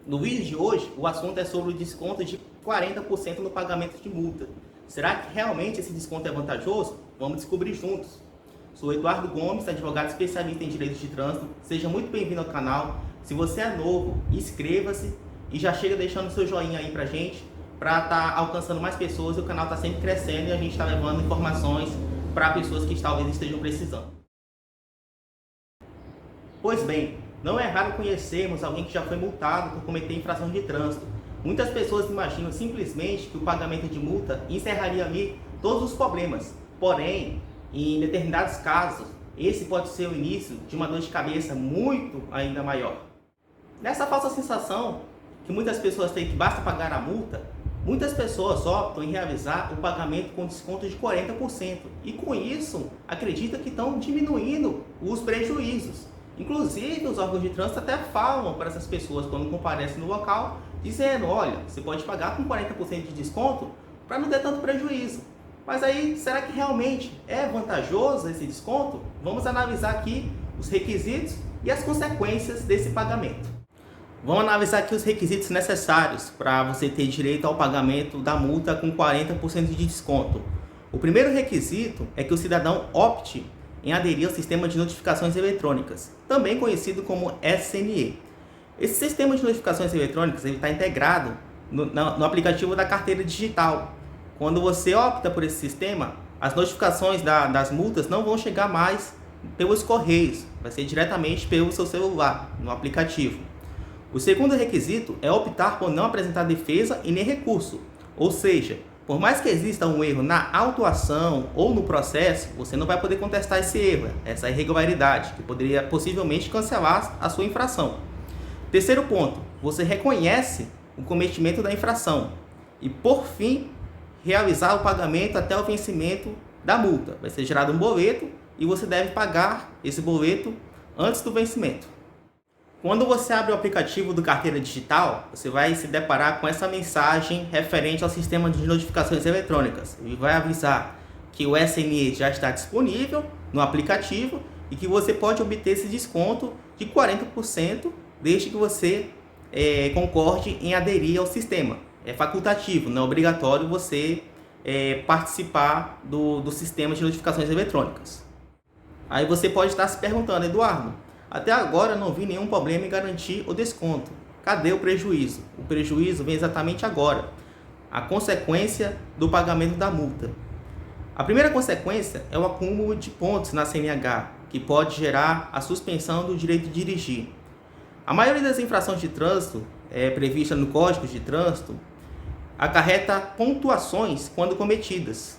No vídeo de hoje, o assunto é sobre o desconto de 40% no pagamento de multa. Será que realmente esse desconto é vantajoso? Vamos descobrir juntos. Sou Eduardo Gomes, advogado especialista em direito de trânsito. Seja muito bem-vindo ao canal. Se você é novo, inscreva-se e já chega deixando seu joinha aí pra gente, para estar alcançando mais pessoas. O canal está sempre crescendo e a gente está levando informações para pessoas que talvez estejam precisando. Pois bem, não é raro conhecermos alguém que já foi multado por cometer infração de trânsito. Muitas pessoas imaginam simplesmente que o pagamento de multa encerraria ali todos os problemas. Porém, em determinados casos, esse pode ser o início de uma dor de cabeça muito ainda maior. Nessa falsa sensação que muitas pessoas têm que basta pagar a multa, muitas pessoas optam em realizar o pagamento com desconto de 40%. E com isso, acreditam que estão diminuindo os prejuízos. Inclusive, os órgãos de trânsito até falam para essas pessoas quando comparecem no local, dizendo, olha, você pode pagar com 40% de desconto para não ter tanto prejuízo. Mas aí, será que realmente é vantajoso esse desconto? Vamos analisar aqui os requisitos e as consequências desse pagamento. Vamos analisar aqui os requisitos necessários para você ter direito ao pagamento da multa com 40% de desconto. O primeiro requisito é que o cidadão opte em aderir ao Sistema de Notificações Eletrônicas, também conhecido como SNE. Esse sistema de notificações eletrônicas está integrado no aplicativo da carteira digital. Quando você opta por esse sistema, as notificações das multas não vão chegar mais pelos correios, vai ser diretamente pelo seu celular, no aplicativo. O segundo requisito é optar por não apresentar defesa e nem recurso, ou seja, por mais que exista um erro na autuação ou no processo, você não vai poder contestar esse erro, essa irregularidade, que poderia possivelmente cancelar a sua infração. Terceiro ponto, você reconhece o cometimento da infração e, por fim, realizar o pagamento até o vencimento da multa. Vai ser gerado um boleto e você deve pagar esse boleto antes do vencimento. Quando você abre o aplicativo do Carteira Digital, você vai se deparar com essa mensagem referente ao sistema de notificações eletrônicas. Ele vai avisar que o SNE já está disponível no aplicativo e que você pode obter esse desconto de 40% desde que você concorde em aderir ao sistema. É facultativo, não é obrigatório você participar do sistema de notificações eletrônicas. Aí você pode estar se perguntando, Eduardo, até agora não vi nenhum problema em garantir o desconto. Cadê o prejuízo? O prejuízo vem exatamente agora. A consequência do pagamento da multa. A primeira consequência é o acúmulo de pontos na CNH, que pode gerar a suspensão do direito de dirigir. A maioria das infrações de trânsito prevista no Código de Trânsito acarreta pontuações quando cometidas.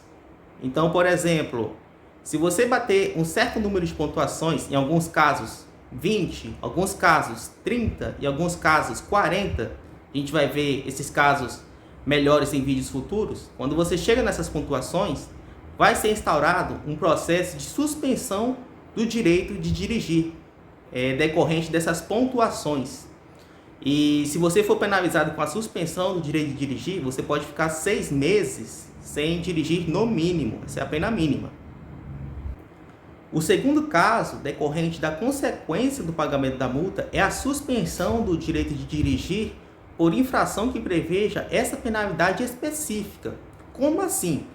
Então, por exemplo, se você bater um certo número de pontuações, em alguns casos 20, alguns casos 30 e alguns casos 40, a gente vai ver esses casos melhores em vídeos futuros. Quando você chega nessas pontuações, vai ser instaurado um processo de suspensão do direito de dirigir, decorrente dessas pontuações. E se você for penalizado com a suspensão do direito de dirigir, você pode ficar 6 meses sem dirigir no mínimo, essa é a pena mínima. O segundo caso, decorrente da consequência do pagamento da multa, é a suspensão do direito de dirigir por infração que preveja essa penalidade específica. Como assim?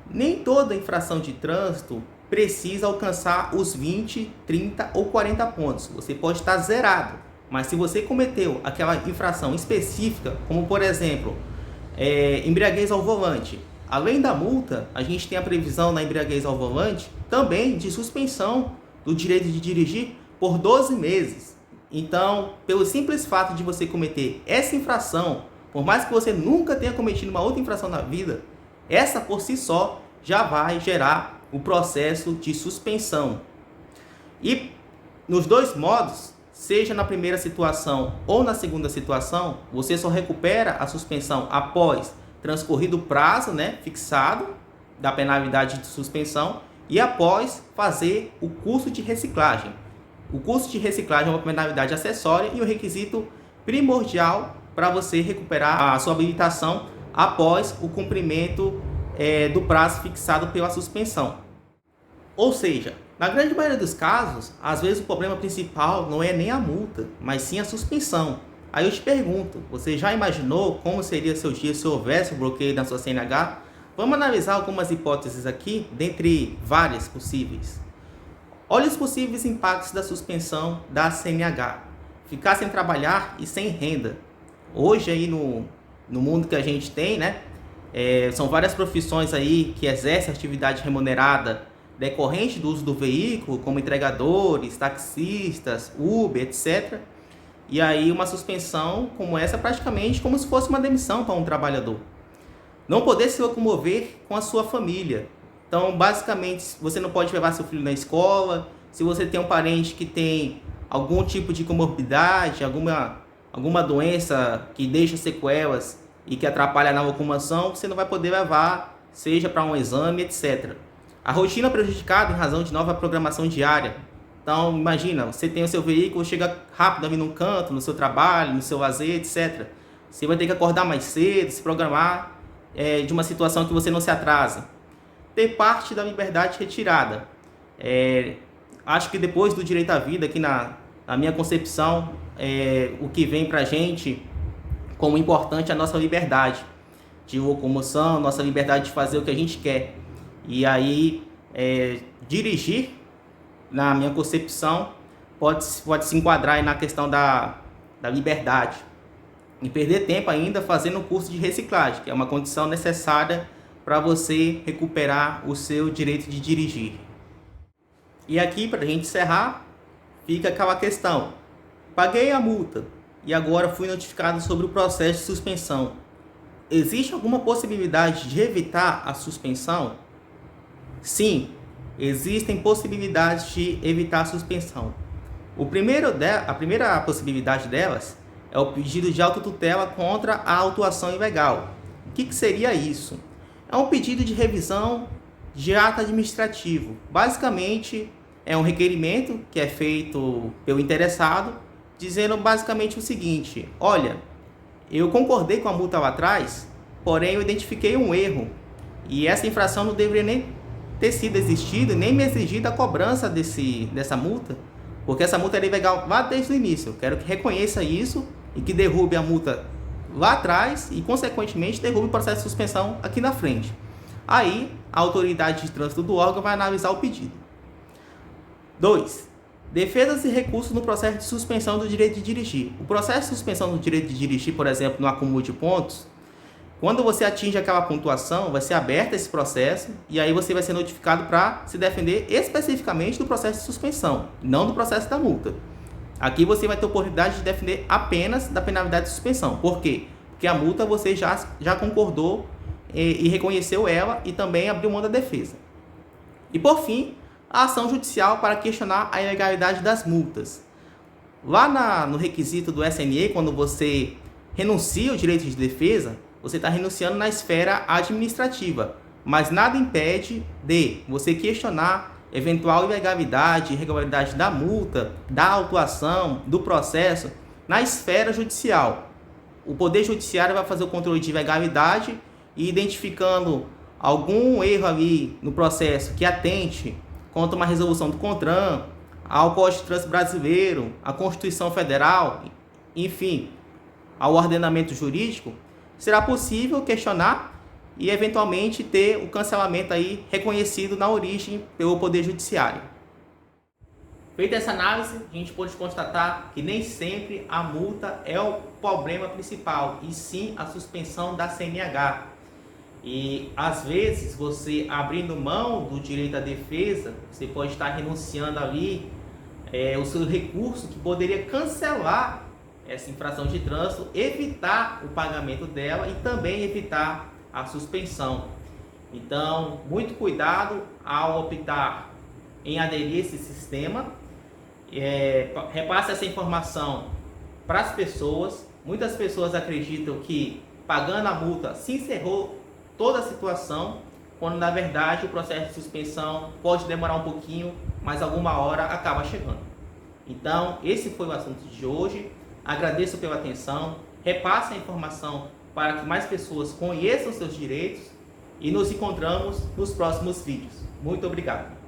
Nem toda infração de trânsito precisa alcançar os 20, 30 ou 40 pontos. Você pode estar zerado, mas se você cometeu aquela infração específica, como por exemplo, embriaguez ao volante, além da multa, a gente tem a previsão na embriaguez ao volante também de suspensão do direito de dirigir por 12 meses. Então, pelo simples fato de você cometer essa infração, por mais que você nunca tenha cometido uma outra infração na vida, essa por si só já vai gerar o processo de suspensão. E nos dois modos, seja na primeira situação ou na segunda situação, você só recupera a suspensão após transcorrido o prazo fixado da penalidade de suspensão e após fazer o curso de reciclagem. O curso de reciclagem é uma penalidade acessória e um requisito primordial para você recuperar a sua habilitação após o cumprimento do prazo fixado pela suspensão. Ou seja, na grande maioria dos casos, às vezes o problema principal não é nem a multa, mas sim a suspensão. Aí eu te pergunto, você já imaginou como seria seu dia se houvesse um bloqueio na sua CNH? Vamos analisar algumas hipóteses aqui, dentre várias possíveis. Olha os possíveis impactos da suspensão da CNH. Ficar sem trabalhar e sem renda. Hoje aí no mundo que a gente tem, né? São várias profissões aí que exercem atividade remunerada decorrente do uso do veículo, como entregadores, taxistas, Uber, etc. E aí uma suspensão como essa é praticamente como se fosse uma demissão para um trabalhador. Não poder se locomover com a sua família. Então, basicamente, você não pode levar seu filho na escola. Se você tem um parente que tem algum tipo de comorbidade, alguma doença que deixa sequelas e que atrapalha na locomoção, você não vai poder levar, seja para um exame, etc. A rotina prejudicada em razão de nova programação diária. Então, imagina, você tem o seu veículo, chega rápido ali num canto, no seu trabalho, no seu lazer, etc. Você vai ter que acordar mais cedo, se programar de uma situação que você não se atrasa. Ter parte da liberdade retirada. Acho que depois do direito à vida, aqui na minha concepção, o que vem para a gente como importante é a nossa liberdade de locomoção, nossa liberdade de fazer o que a gente quer. E aí, dirigir, na minha concepção, pode se enquadrar aí na questão da liberdade. E perder tempo ainda fazendo o curso de reciclagem, que é uma condição necessária para você recuperar o seu direito de dirigir. E aqui, para a gente encerrar, fica aquela questão. Paguei a multa e agora fui notificado sobre o processo de suspensão. Existe alguma possibilidade de evitar a suspensão? Sim, existem possibilidades de evitar a suspensão. A primeira possibilidade delas é o pedido de autotutela contra a autuação ilegal. O que seria isso? É um pedido de revisão de ato administrativo. Basicamente, é um requerimento que é feito pelo interessado, dizendo basicamente o seguinte: olha, eu concordei com a multa lá atrás, porém eu identifiquei um erro, e essa infração não deveria nem ter sido existida, nem me exigida a cobrança dessa multa, porque essa multa era ilegal lá desde o início. Eu quero que reconheça isso e que derrube a multa lá atrás e, consequentemente, derrube o processo de suspensão aqui na frente. Aí, a autoridade de trânsito do órgão vai analisar o pedido. 2. Defesas e recursos no processo de suspensão do direito de dirigir. O processo de suspensão do direito de dirigir, por exemplo, no acúmulo de pontos, quando você atinge aquela pontuação, vai ser aberto esse processo e aí você vai ser notificado para se defender especificamente do processo de suspensão, não do processo da multa. Aqui você vai ter a oportunidade de defender apenas da penalidade de suspensão. Por quê? Porque a multa você já concordou e reconheceu ela e também abriu mão da defesa. E por fim, a ação judicial para questionar a ilegalidade das multas. Lá no requisito do SNE, quando você renuncia ao direito de defesa, você está renunciando na esfera administrativa, mas nada impede de você questionar eventual ilegalidade, irregularidade da multa, da autuação, do processo, na esfera judicial. O Poder Judiciário vai fazer o controle de ilegalidade e, identificando algum erro ali no processo que atente contra uma resolução do CONTRAN, ao Código de Trânsito Brasileiro, à Constituição Federal, enfim, ao ordenamento jurídico, será possível questionar e, eventualmente, ter o cancelamento aí reconhecido na origem pelo Poder Judiciário. Feita essa análise, a gente pode constatar que nem sempre a multa é o problema principal, e sim a suspensão da CNH. E, às vezes, você abrindo mão do direito à defesa, você pode estar renunciando ali o seu recurso que poderia cancelar essa infração de trânsito, evitar o pagamento dela e também evitar a suspensão. Então, muito cuidado ao optar em aderir a esse sistema. Repasse essa informação para as pessoas. Muitas pessoas acreditam que pagando a multa se encerrou toda a situação, quando na verdade o processo de suspensão pode demorar um pouquinho, mas alguma hora acaba chegando. Então, esse foi o assunto de hoje. Agradeço pela atenção. Repasse a informação para que mais pessoas conheçam seus direitos e nos encontramos nos próximos vídeos. Muito obrigado.